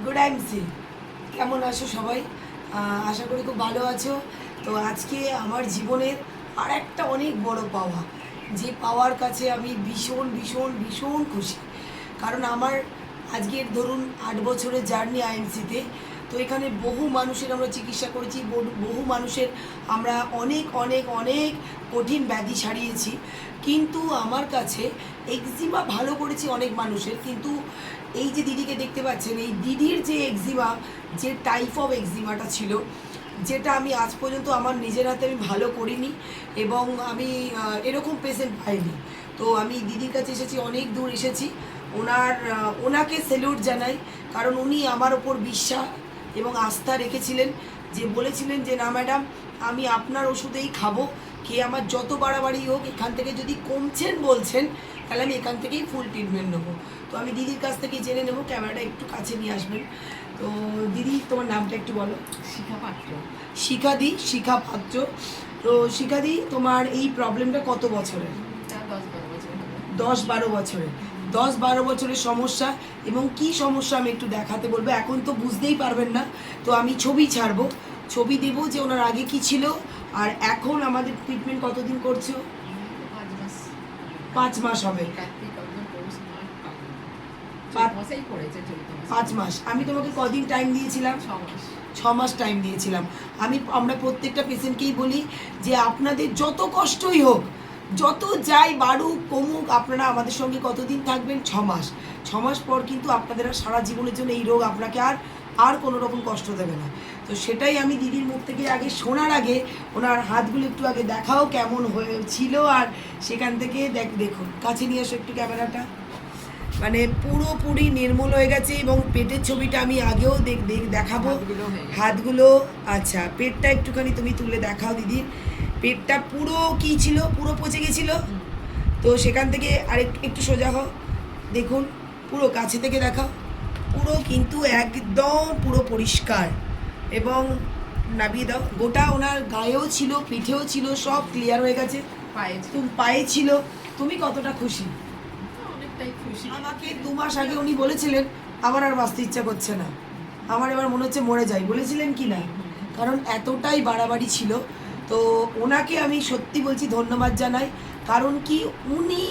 Good আইমসি, কেমন আছো সবাই? আশা করি খুব ভালো আছো। তো আজকে আমার জীবনের আর একটা অনেক বড় পাওয়া, যে পাওয়ার কাছে আমি ভীষণ ভীষণ ভীষণ খুশি। কারণ আমার আজকের ধরুন 8 বছরের জার্নি আইএমসিতে। তো এখানে বহু মানুষের আমরা চিকিৎসা করেছি, বহু মানুষের আমরা অনেক অনেক অনেক কঠিন ব্যাধি সারিয়েছি। কিন্তু আমার কাছে এক্সিমা ভালো করেছি অনেক মানুষের, কিন্তু এই যে দিদিকে দেখতে পাচ্ছেন, এই দিদির যে এক্সিমা, যে টাইপ অফ এক্সিমাটা ছিল, যেটা আমি আজ পর্যন্ত আমার নিজের হাতে আমি ভালো করিনি এবং আমি এরকম পেশেন্ট পাইনি। তো আমি দিদির কাছে এসেছি, অনেক দূর এসেছি। ওনাকে স্যালুট জানাই, কারণ উনি আমার ওপর বিশ্বাস এবং আস্থা রেখেছিলেন, যে বলেছিলেন যে না ম্যাডাম, আমি আপনার ওষুধেই খাবো, খেয়ে আমার যত বাড়াবাড়ি হোক, এখান থেকে যদি কমছেন বলছেন তাহলে আমি এখান থেকেই ফুল ট্রিটমেন্ট নেবো। তো আমি দিদির কাছ থেকে জেনে নেবো, ক্যামেরাটা একটু কাছে নিয়ে আসবেন। তো দিদি, তোমার নামটা একটু বলো। শিখা পাত্র। শিখা পাত্র। তো শিখাদি, তোমার এই প্রবলেমটা কত বছরের? 10-12 বছরের। 10-12 বছরের সমস্যা, এবং কি সমস্যা আমি একটু দেখাতে বলবো। এখন তো বুঝতেই পারবেন না, তো আমি ছবি ছাড়বো, ছবি দেবো যে ওনার আগে কি ছিল আর এখন আমাদের ট্রিটমেন্ট কতদিন করছো? 5 মাস হবে। 5 মাস। আমি তোমাকে কদিন টাইম দিয়েছিলাম? 6 মাস টাইম দিয়েছিলাম। আমরা প্রত্যেকটা পেশেন্টকেই বলি যে আপনাদের যত কষ্টই হোক, যত যাই বাড়ুক কমুক, আপনারা আমাদের সঙ্গে কতদিন থাকবেন? 6 মাস। 6 মাস পর কিন্তু আপনাদের আর সারা জীবনের জন্য এই রোগ আপনাকে আর কোনো রকম কষ্ট দেবে না। তো সেটাই আমি দিদির মুখ থেকে আগে শোনার আগে ওনার হাতগুলো একটু আগে দেখাও কেমন হয়েছিল, আর সেখান থেকে দেখুন, কাছে নিয়ে এসো একটু ক্যামেরাটা। মানে পুরোপুরি নির্মূল হয়ে গেছে, এবং পেটের ছবিটা আমি আগেও দেখাবো। হাতগুলো, আচ্ছা, পেটটা একটুখানি তুমি তুলে দেখাও দিদি। পেটটা পুরো কি ছিল, পুরো পচে গেছিল। তো সেখান থেকে একটু সোজা হও, দেখুন পুরো কাছে থেকে দেখাও, পুরো কিন্তু একদম পুরো পরিষ্কার। এবং নামিয়ে দাও। গোটা ওনার গায়েও ছিল, পিঠেও ছিল, সব ক্লিয়ার হয়ে গেছে। পায়ে ছিল। তুমি কতটা খুশি? আমাকে 2 মাস আগে উনি বলেছিলেন আমার আর বাঁচতে ইচ্ছা করছে না, আমার এবার মনে হচ্ছে মরে যাই, বলেছিলেন কি না? কারণ এতটাই বাড়াবাড়ি ছিল। তো ওনাকে আমি সত্যি বলছি ধন্যবাদ জানাই, কারণ কি উনি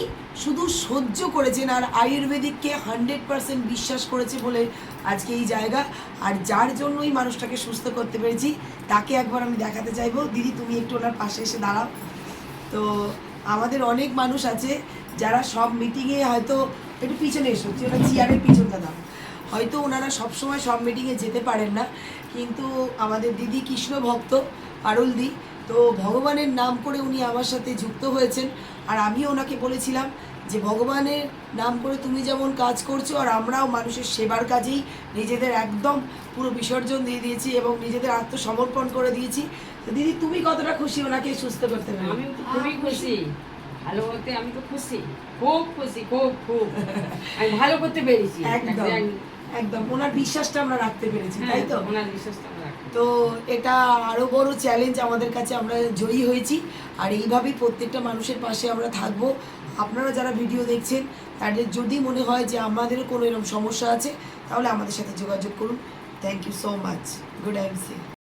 শুধু সহ্য করেছেন আর আয়ুর্বেদিককে 100% বিশ্বাস করেছে বলে আজকে এই জায়গা। আর যার জন্য এই মানুষটাকে সুস্থ করতে পেরেছি, তাকে একবার আমি দেখাতে চাইবো। দিদি, তুমি একটু ওনার পাশে এসে দাঁড়াও। তো আমাদের অনেক মানুষ আছে যারা সব মিটিংয়ে হয়তো, একটু পিছনে এসো, ওটা চেয়ারের পিছনটা দাও, হয়তো ওনারা সবসময় সব মিটিংয়ে যেতে পারেন না, কিন্তু আমাদের দিদি কৃষ্ণ ভক্ত পারুলদি, তো ভগবানের নাম করে উনি আমার সাথে যুক্ত হয়েছেন। আর আমিও ওনাকে বলেছিলাম যে ভগবানের নাম করে তুমি যেমন কাজ করছো, আর আমরাও মানুষের সেবার কাজেই নিজেদের একদম পুরো বিসর্জন দিয়ে দিয়েছি এবং নিজেদের আত্মসমর্পণ করে দিয়েছি। তো দিদি, তুমি কতটা খুশি ওনাকে সুস্থ করতে পেরে? আমি তো খুবই খুশি, ভালো হতে আমি তো খুশি, খুব খুশি, খুব খুব আমি ভালো করতে পেরেছি। একদম একদম ওনার বিশ্বাসটা আমরা রাখতে পেরেছি, তাই তো? ওনার বিশ্বাসটা আমরা রাখতে। তো এটা আরও বড় চ্যালেঞ্জ আমাদের কাছে, আমরা জয়ী হয়েছি। আর এইভাবেই প্রত্যেকটা মানুষের পাশে আমরা থাকবো। আপনারা যারা ভিডিও দেখছেন, তাদের যদি মনে হয় যে আমাদেরও কোনো এরকম সমস্যা আছে, তাহলে আমাদের সাথে যোগাযোগ করুন। Thank you so much. Good IMC.